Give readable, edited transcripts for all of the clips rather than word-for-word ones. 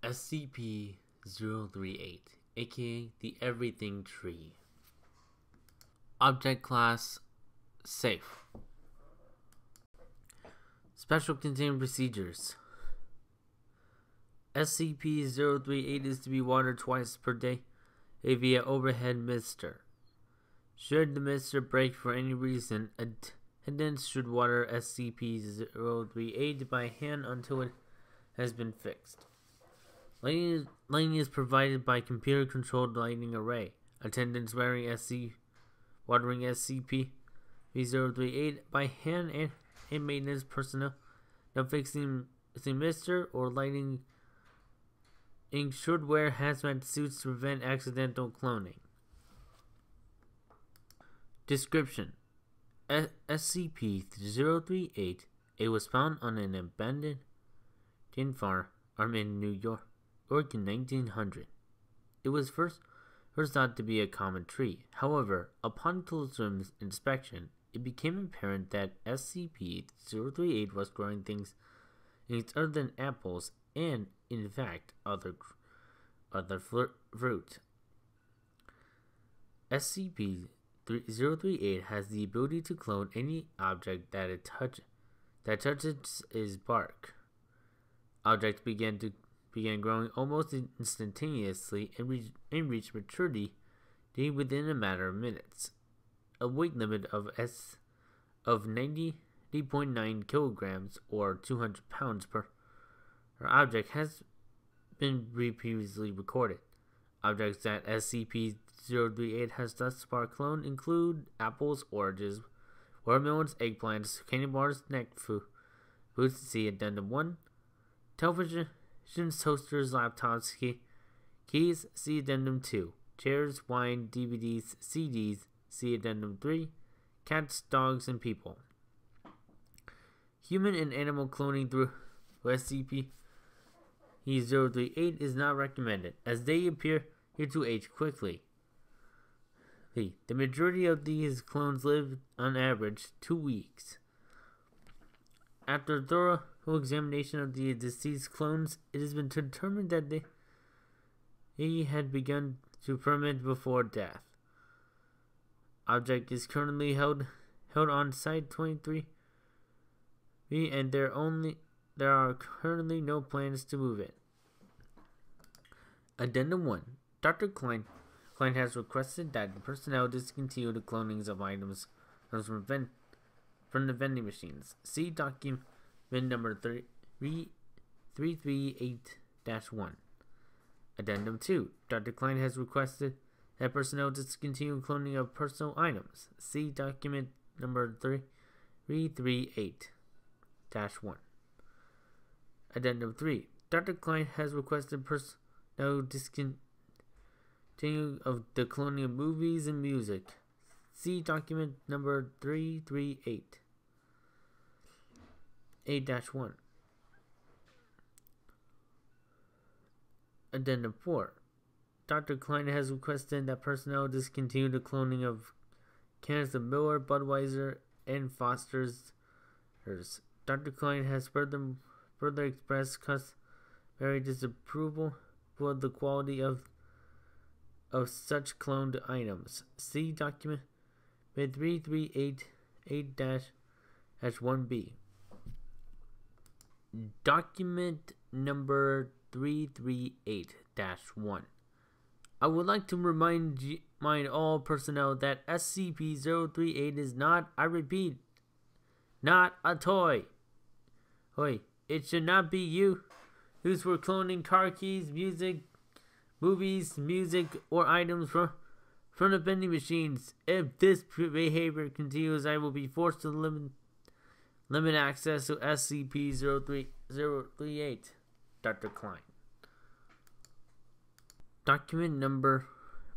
SCP-038, aka the Everything Tree. Object Class Safe. Special Containment Procedures. SCP-038 is to be watered twice per day via overhead mister. Should the mister break for any reason, attendants should water SCP-038 by hand until it has been fixed. Lighting is provided by computer-controlled lighting array. Attendants watering SCP-038 by hand and maintenance personnel not fixing mister or lighting should wear hazmat suits to prevent accidental cloning. Description: SCP-038 was found on an abandoned farm in New York in 1900. It was first thought to be a common tree. However, upon closer inspection, it became apparent that SCP-038 was growing things other than apples and, in fact, other fruit. SCP-038 has the ability to clone any object that touches its bark. Objects began growing almost instantaneously and reached maturity within a matter of minutes. A weight limit of 90.9 kilograms or 200 pounds per object has been previously recorded. Objects that SCP-038 has thus far cloned include apples, oranges, watermelons, eggplants, candy bars, snack foods, see Addendum 1, televisions, toasters, laptops, keys, see Addendum 2, chairs, wine, DVDs, CDs, see Addendum 3, cats, dogs, and people. Human and animal cloning through SCP-038 is not recommended, as they appear to age quickly. The majority of these clones live on average 2 weeks. After thorough examination of the deceased clones, it has been determined that they had begun to ferment before death. Object is currently held on Site-23, and there are currently no plans to move it. Addendum 1. Dr. Klein has requested that the personnel discontinue the clonings of items from the vending machines. See document number 338-1. Addendum 2. Dr. Klein has requested that personnel discontinue cloning of personal items. See document number 338-1. Addendum 3. Dr. Klein has requested personnel discontinue of the cloning of movies and music. See document number 338-1. Addendum 4. Dr. Klein has requested that personnel discontinue the cloning of cans of Miller, Budweiser, and Foster's. Dr. Klein has further expressed customary disapproval for the quality of such cloned items. See document 338-1B. Document number 338-1. I would like to remind all personnel that SCP-038 is not, I repeat, not a toy. It should not be used for cloning car keys, movies, music, or items from the vending machines. If this behavior continues, I will be forced to limit access to SCP-038. Dr. Klein. Document number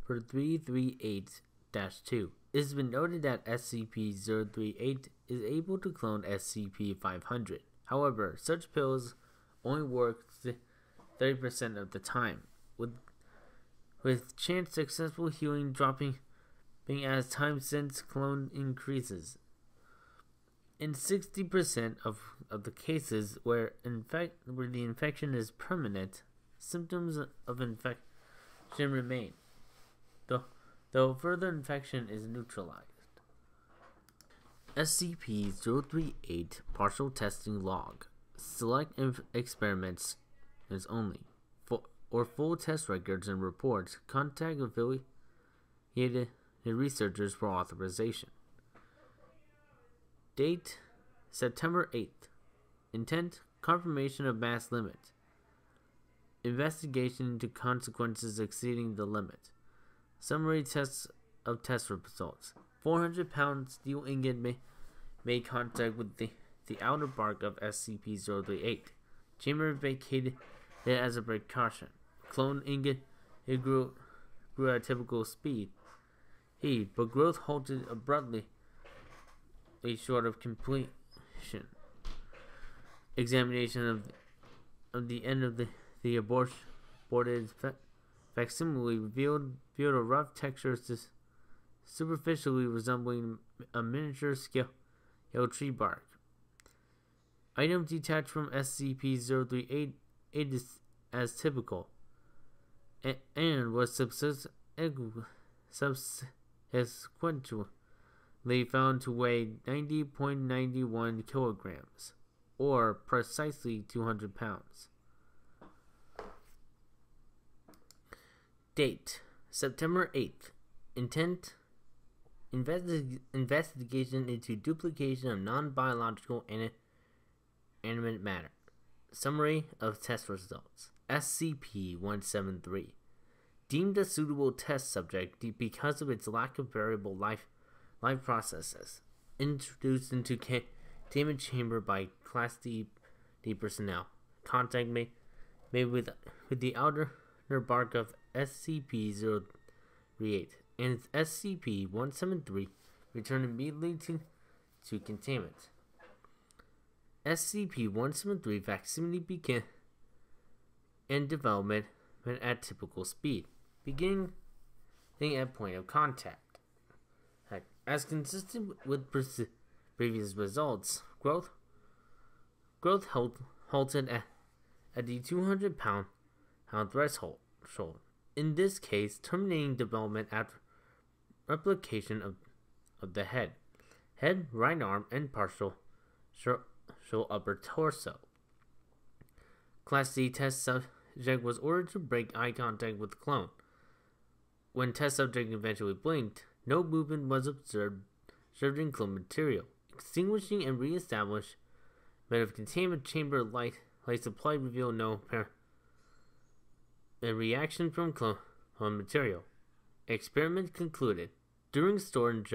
338-2. It has been noted that SCP-038 is able to clone SCP-500. However, such pills only work 30% of the time, with chance successful healing dropping as time since clone increases. In 60% of the cases where the infection is permanent, symptoms of infection remain, though further infection is neutralized. SCP-038 Partial Testing Log. Select experiments as only. For full test records and reports, contact affiliated researchers for authorization. Date: September 8th. Intent: confirmation of mass limit. Investigation into consequences exceeding the limit. Summary tests of test results. 400-pound steel ingot made contact with the outer bark of SCP-038. Chamber vacated as a precaution. Clone ingot, it grew at typical speed, but growth halted abruptly short of completion. Examination of the end of the aborted facsimile revealed a rough texture superficially resembling a miniature scale tree bark. Item detached from SCP-038 is as typical, and was subsequently found to weigh 90.91 kilograms, or precisely 200 pounds. Date: September 8th. Intent: investigation into duplication of non-biological animate matter. Summary of test results. SCP-173. Deemed a suitable test subject because of its lack of variable life processes. Introduced into containment chamber by Class D personnel. Contact made with the outer bark of SCP-038 and SCP-173 returned immediately to containment. SCP-173 facsimile began and development at typical speed, beginning at point of contact. As consistent with previous results, growth halted at the 200-pound threshold. In this case, terminating development after replication of the head, right arm, and partial upper torso. Class C test subject was ordered to break eye contact with the clone. When test subject eventually blinked, no movement was observed in clone material. Extinguishing and re-establishment of containment chamber light supply revealed no reaction from clone material. Experiment concluded. During storage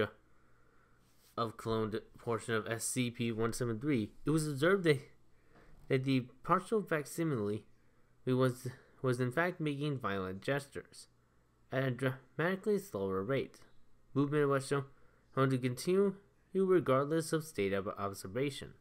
of cloned portion of SCP-173, it was observed that the partial facsimile was in fact making violent gestures at a dramatically slower rate. Movement was shown to continue regardless of state of observation.